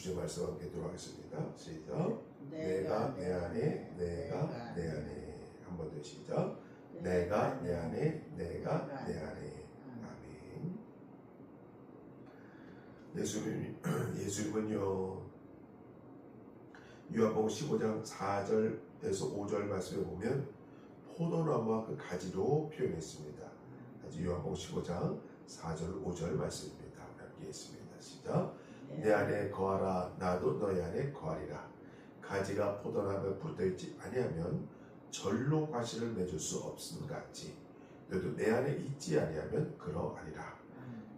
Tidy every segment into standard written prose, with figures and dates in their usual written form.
주제 말씀 함께 들어가겠습니다. 시작. 내가 내 안에, 내가 내 안에. 한 번 더 시작. 내가 내 안에, 내가 내 안에. 아멘. 예수님은요, 요한복음 15장 4절에서 5절 말씀에 보면 포도나무와 그 가지로 표현했습니다. 요한복음 15장 4절 5절 말씀입니다. 함께 했습니다. 시작. 내 안에 거하라, 나도 너희 안에 거하리라. 가지가 포도나무에 붙어있지 아니하면 절로 과실을 맺을 수 없음 같이 너도 내 안에 있지 아니하면 그러하리라.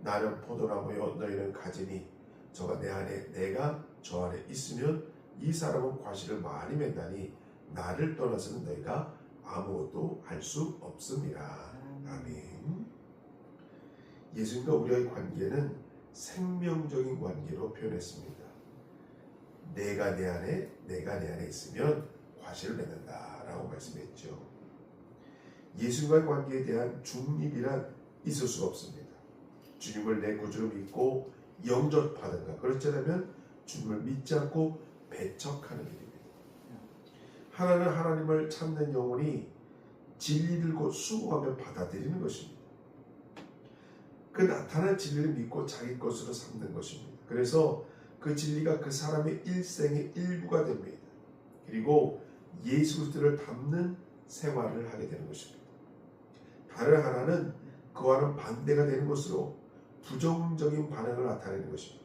나는 포도나무요 너희는 가지니 저가 내 안에 내가 저 안에 있으면 이 사람은 과실을 많이 맺나니 나를 떠나서는 너희가 아무것도 할 수 없음이라. 아멘. 예수님과 우리의 관계는 생명적인 관계로 표현했습니다. 내가 내 안에, 내가 내 안에 있으면 과실을 맺는다 라고 말씀했죠. 예수님과의 관계에 대한 중립이란 있을 수가 없습니다. 주님을 내 구주로 믿고 영접하든가 그렇지 않으면 주님을 믿지 않고 배척하는 일입니다. 하나는 하나님을 찾는 영혼이 진리를 곧 수고하며 받아들이는 것입니다. 그 나타난 진리를 믿고 자기 것으로 삼는 것입니다. 그래서 그 진리가 그 사람의 일생의 일부가 됩니다. 그리고 예수 그리스도를 닮는 생활을 하게 되는 것입니다. 다른 하나는 그와는 반대가 되는 것으로 부정적인 반응을 나타내는 것입니다.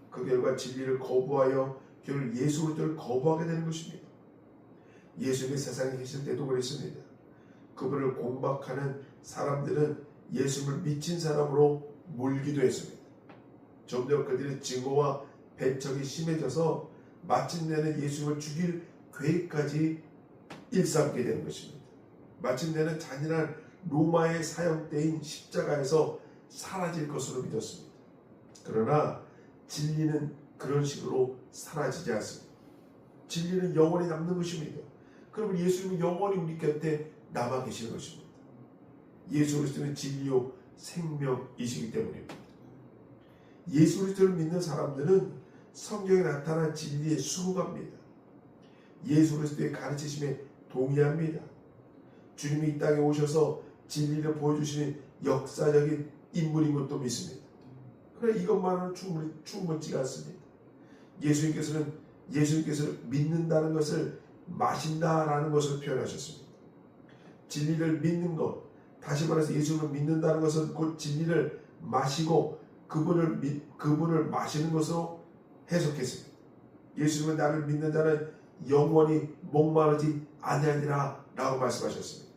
그 결과 진리를 거부하여 결국 예수 그리스도를 거부하게 되는 것입니다. 예수님이 세상에 계실 때도 그랬습니다. 그분을 공박하는 사람들은 예수님을 미친 사람으로 몰기도 했습니다. 점점 그들의 증오와 배척이 심해져서 마침내는 예수님을 죽일 계획까지 일삼게 되는 것입니다. 마침내는 잔인한 로마의 사형대인 십자가에서 사라질 것으로 믿었습니다. 그러나 진리는 그런 식으로 사라지지 않습니다. 진리는 영원히 남는 것입니다. 그러면 예수님은 영원히 우리 곁에 남아 계시는 것입니다. 예수 그리스도는 진리요 생명이시기 때문입니다. 예수 그리스도를 믿는 사람들은 성경에 나타난 진리에 수긍합니다. 예수 그리스도의 가르치심에 동의합니다. 주님이 이 땅에 오셔서 진리를 보여주시는 역사적인 인물인 것도 믿습니다. 그러나 이것만으로는 충분치가 않습니다. 예수님께서는 믿는다는 것을 마신다라는 것을 표현하셨습니다. 진리를 믿는 것, 다시 말해서 예수님을 믿는다는 것은 곧 진리를 마시고 그분을 마시는 것으로 해석했습니다. 예수님은 나를 믿는 자는 영원히 목마르지 아니하리라 라고 말씀하셨습니다.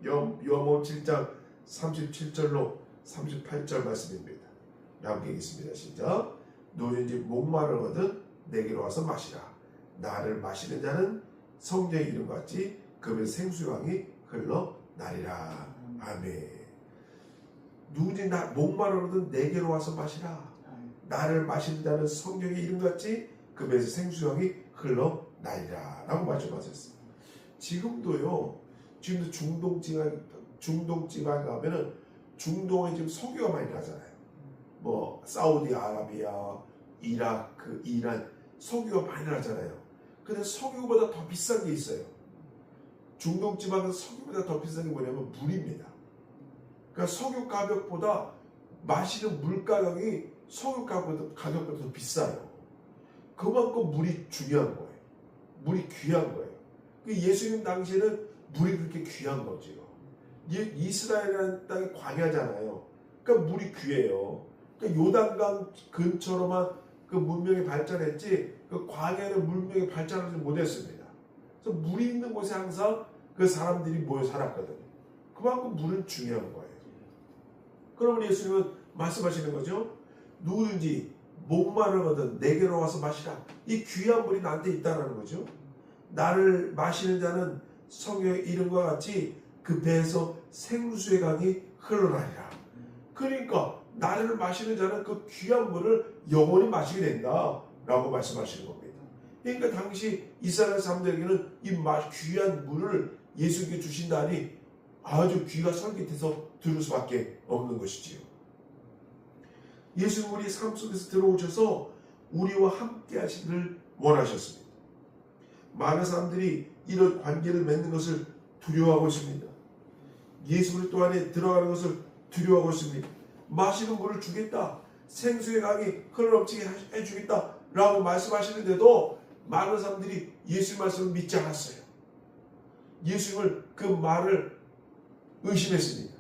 요한복음 7장 37절로 38절 말씀입니다. 함께 읽겠습니다. 시작. 누구든지 목마르거든 내게로 와서 마시라. 나를 마시는 자는 성경의 이름과 같이 그의 생수강이 흘러나리라. 아멘. 누구든지 목마르거든 내게로 와서 마시라. 나를 마시는 자는 성경의 이름같이 그 배에서 생수강이 흘러나리라 라고 말씀하셨어요. 지금도 중동지방에 가면은 중동에 지금 석유가 많이 나잖아요. 뭐 사우디아라비아, 이라크, 이란 석유가 많이 나잖아요. 근데 석유보다 더 비싼 게 있어요. 중동지방은 석유보다 더 비싼 게 뭐냐면 물입니다. 그러니까 석유 가격보다 마시는 물 가격이 석유 가격보다 더 비싸요. 그만큼 물이 중요한 거예요. 물이 귀한 거예요. 예수님 당시에는 물이 그렇게 귀한 거죠. 이스라엘이라는 땅이 광야잖아요. 그러니까 물이 귀해요. 그러니까 요단강 근처로만 그 문명이 발전했지 그 광야는 문명이 발전하지 못했습니다. 그래서 물이 있는 곳에 항상 그 사람들이 모여 살았거든요. 그만큼 물은 중요한 거예요. 그러면 예수님은 말씀하시는 거죠. 누구든지 목마르거든 내게로 와서 마시라. 이 귀한 물이 나한테 있다는 거죠. 나를 마시는 자는 성경의 이름과 같이 그 배에서 생수의 강이 흘러나리라. 그러니까 나를 마시는 자는 그 귀한 물을 영원히 마시게 된다 라고 말씀하시는 겁니다. 그러니까 당시 이스라엘 사람들에게는 이 귀한 물을 예수님께 주신다니 아주 귀가 솔깃해서 들을 수밖에 없는 것이지요. 예수님 우리 삶 속에서 들어오셔서 우리와 함께 하시기를 원하셨습니다. 많은 사람들이 이런 관계를 맺는 것을 두려워하고 있습니다. 예수 그리스도 안에 들어가는 것을 두려워하고 있습니다. 마시는 물을 주겠다, 생수의 강이 흘러넘치게 해주겠다 라고 말씀하시는데도 많은 사람들이 예수의 말씀을 믿지 않았어요. 예수님을 그 말을 의심했습니다.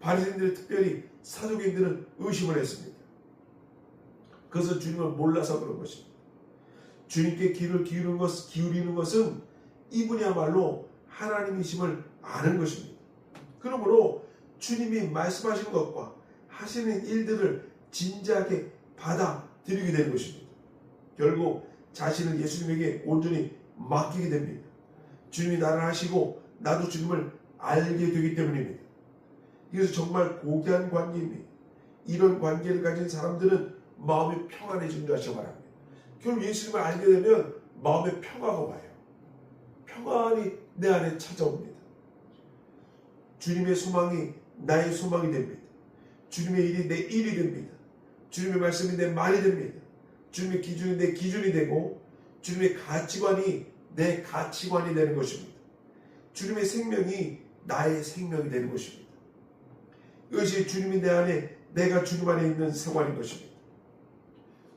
바리새인들은, 특별히 사두개인들은 의심을 했습니다. 그것은 주님을 몰라서 그런 것입니다. 주님께 귀를 기울이는 것은 이분이야말로 하나님이심을 아는 것입니다. 그러므로 주님이 말씀하시는 것과 하시는 일들을 진지하게 받아들이게 되는 것입니다. 결국 자신을 예수님에게 온전히 맡기게 됩니다. 주님이 나를 하시고 나도 주님을 알게 되기 때문입니다. 이것은 정말 고귀한 관계입니다. 이런 관계를 가진 사람들은 마음이 평안해지는 줄 아시기 바랍니다. 결국 예수님을 알게 되면 마음에 평화가 와요. 평안이 내 안에 찾아옵니다. 주님의 소망이 나의 소망이 됩니다. 주님의 일이 내 일이 됩니다. 주님의 말씀이 내 말이 됩니다. 주님의 기준이 내 기준이 되고 주님의 가치관이 내 가치관이 되는 것입니다. 주님의 생명이 나의 생명이 되는 것입니다. 이것이 주님이 내 안에, 내가 주님 안에 있는 생활인 것입니다.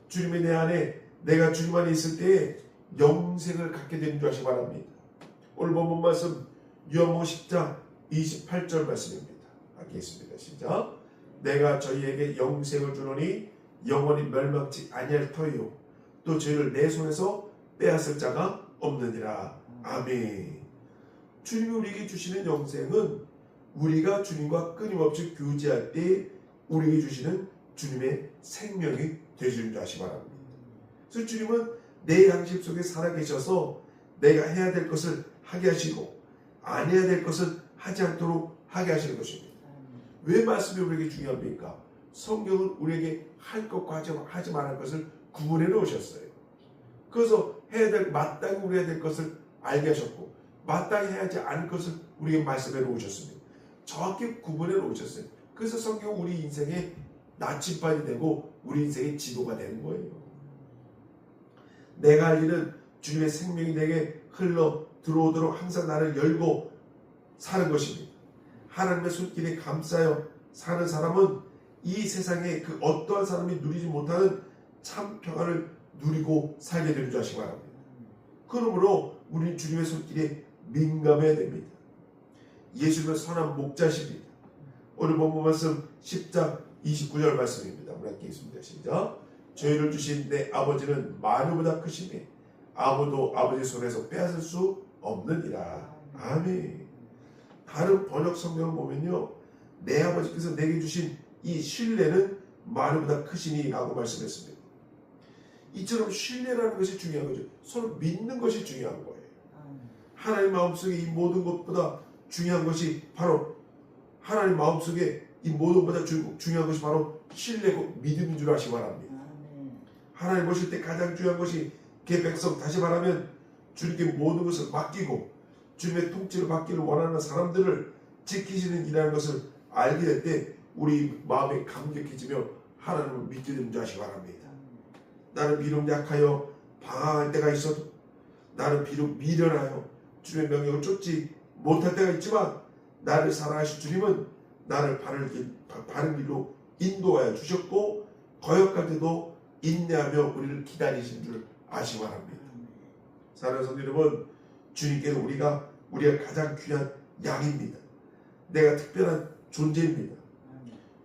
주님이 내 안에, 내가 주님 안에 있을 때에 영생을 갖게 되는 줄 아시기 바랍니다. 오늘 본문 말씀 요한복음 10장 28절 말씀입니다. 하겠습니다. 시작. 내가 저희에게 영생을 주노니 영원히 멸망치 아니할 터이요 또 저희를 내 손에서 빼앗을 자가 없느니라. 아멘. 주님이 우리에게 주시는 영생은 우리가 주님과 끊임없이 교제할 때 우리에게 주시는 주님의 생명이 되시는 줄 아시기 바랍니다. 그래서 주님은 내 양심 속에 살아계셔서 내가 해야 될 것을 하게 하시고 안 해야 될 것을 하지 않도록 하게 하시는 것입니다. 왜 말씀이 우리에게 중요합니까? 성경은 우리에게 할 것과 하지 말할 것을 구분해 놓으셨어요. 그래서 해야 될, 마땅히 우리 해야 될 것을 알게 하셨고 마땅히 해야지 않을 것을 우리에게 말씀해 놓으셨습니다. 정확히 구분해 놓으셨어요. 그래서 성경은 우리 인생의 나침반이 되고 우리 인생의 지도가 되는 거예요. 내가 할 일은 주님의 생명이 내게 흘러 들어오도록 항상 나를 열고 사는 것입니다. 하나님의 손길에 감싸여 사는 사람은 이 세상에 그 어떠한 사람이 누리지 못하는 참 평안을 누리고 살게 되는 줄 아시기 바랍니다. 그러므로 우리는 주님의 손길에 민감해야 됩니다. 예수님은 선한 목자십니다. 오늘 본문 말씀 10장 29절 말씀입니다. 우리 함께 읽습니다. 시작. 저희를 주신 내 아버지는 만유보다 크시니 아무도 아버지 손에서 빼앗을 수 없느니라. 아멘. 다른 번역 성경을 보면요, 내 아버지께서 내게 주신 이 신뢰는 만유보다 크시니 라고 말씀했습니다. 이처럼 신뢰라는 것이 중요한 거죠. 서로 믿는 것이 중요한 거예요. 하나님 마음속에 이 모든 것보다 중요한 것이 바로 하나님 마음속에 이 모든 것보다 중요한 것이 바로 신뢰고 믿음인 줄 아시기 바랍니다. 하나님 보실 때 가장 중요한 것이 그 백성, 다시 말하면 주님께 모든 것을 맡기고 주님의 통치를 받기를 원하는 사람들을 지키시는 일이라는 것을 알게 될 때 우리 마음에 감격해지며 하나님을 믿게 되는 줄 아시기 바랍니다. 나는 비록 약하여 방황할 때가 있어도, 나는 비록 미련하여 주님의 명령을 쫓지 못할 때가 있지만 나를 사랑하신 주님은 나를 바른 길로 인도하여 주셨고 거역할 때도 인내하며 우리를 기다리신 줄 아시기 바랍니다. 사랑하는 성도 여러분, 주님께는 우리가 가장 귀한 양입니다. 내가 특별한 존재입니다.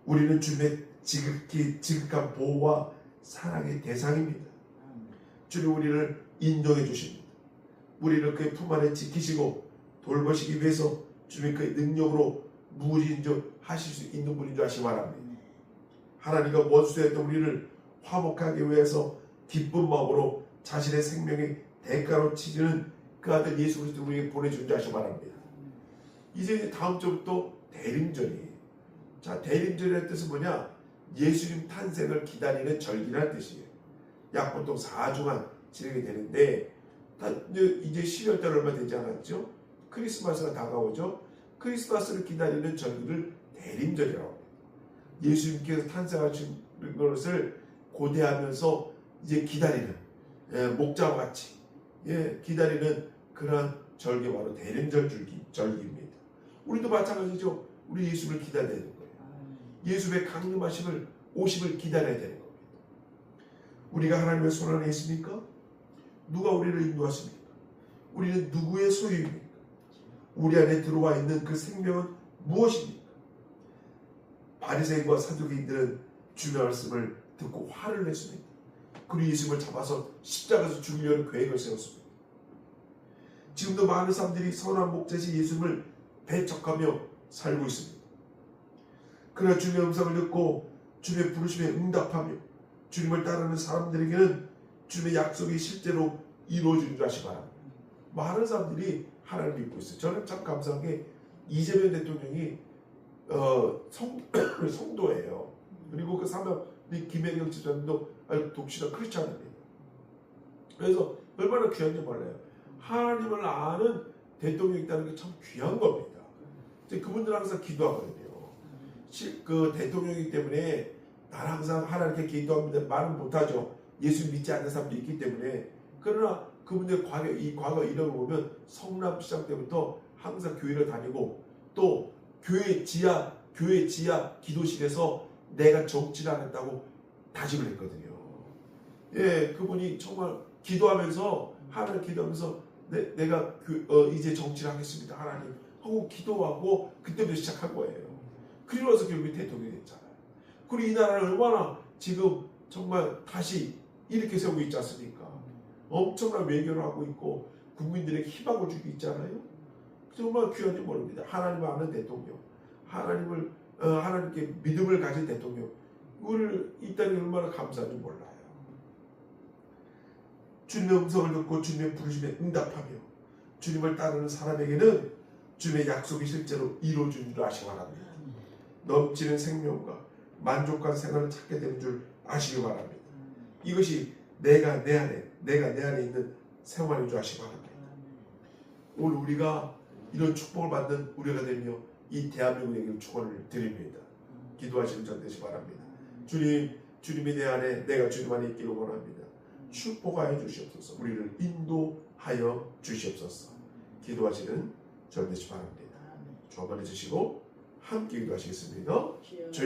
우리는 주님의 지극한 보호와 사랑의 대상입니다. 주님 우리를 인정해 주십니다. 우리를 그의 품 안에 지키시고 돌보시기 위해서 주님의 그의 능력으로 무엇인지 하실 수 있는 분인 줄 아시기 바랍니다. 하나님과 원수였던 우리를 화목하기 위해서 기쁜 마음으로 자신의 생명의 대가로 치지는 그 아들 예수 그리스도를 우리에게 보내준 줄 아시기 바랍니다. 이제 다음 주부터 대림절이에요. 자, 대림절이라는 뜻은 뭐냐? 예수님 탄생을 기다리는 절기라는 뜻이에요. 약 보통 4주간 진행이 되는데 이제 12월달 얼마 되지 않았죠? 크리스마스가 다가오죠? 크리스마스를 기다리는 절기를 대림절이라고 합니다. 예수님께서 탄생하신 것을 고대하면서 이제 기다리는 목자와 같이 기다리는 그러한 절기 바로 대림절 절기입니다. 우리도 마찬가지죠. 우리 예수를 기다려야 되는 거예요. 예수의 강림하심을 오심을 기다려야 되는 겁니다. 우리가 하나님의 손 안에 있습니까? 누가 우리를 인도하십니까? 우리는 누구의 소유입니까? 우리 안에 들어와 있는 그 생명은 무엇입니까? 바리새인과 사두개인들은 주의 말씀을 듣고 화를 냈습니다. 그리고 예수님을 잡아서 십자가에서 죽이려는 계획을 세웠습니다. 지금도 많은 사람들이 선한 목자신 예수님을 배척하며 살고 있습니다. 그러나 주님의 음성을 듣고 주님의 부르심에 응답하며 주님을 따르는 사람들에게는 주님의 약속이 실제로 이루어지는 줄 아시기 바랍니다. 많은 사람들이 하나님을 믿고 있어요. 저는 참 감사한 게 이재명 대통령이 성도예요. 그리고 그 사람 김혜경 지사님도 아주 독실한 크리스찬입니다. 그래서 얼마나 귀한지 몰라요. 하나님을 아는 대통령이 있다는 게 참 귀한 겁니다. 그분들은 항상 기도하거든요. 그 대통령이기 때문에 나는 항상 하나님께 기도합니다. 말은 못하죠. 예수 믿지 않는 사람도 있기 때문에. 그러나 그분들 과거 이력을 보면 성남시장 때부터 항상 교회를 다니고 또 교회 지하 기도실에서 내가 정치를 안 했다고 다짐을 했거든요. 그분이 정말 기도하면서 하나님 기도하면서 내가 이제 정치를 하겠습니다. 하나님 하고 기도하고 그때부터 시작한 거예요. 그리고서 결국에 대통령이 됐잖아요. 그리고 이 나라를 얼마나 지금 정말 다시 이렇게 세우고 있지 않습니까? 엄청난 외교를 하고 있고 국민들에게 희망을 주고 있잖아요. 정말 귀한지 모릅니다. 하나님을 아는 대통령, 하나님께 믿음을 가진 대통령, 우리를 있다는 게 얼마나 감사한지 몰라요. 주님의 음성을 듣고 주님의 부르심에 응답하며 주님을 따르는 사람에게는 주님의 약속이 실제로 이루어지는 줄 아시기 바랍니다. 넘치는 생명과 만족한 생활을 찾게 되는 줄 아시기 바랍니다. 이것이 내가 내 안에 있는 생활인 줄 아시기 바랍니다. 오늘 우리가 이런 축복을 받는 우리가 되며 이 대한민국에게 축원을 드립니다. 기도하시는 전 되시 바랍니다. 주님이 내 안에 내가 주님 안에 있기를 원합니다. 축복하여 주시옵소서. 우리를 인도하여 주시옵소서. 기도하시는 전 되시 바랍니다. 주 한번 해주시고 함께 기도하시겠습니다.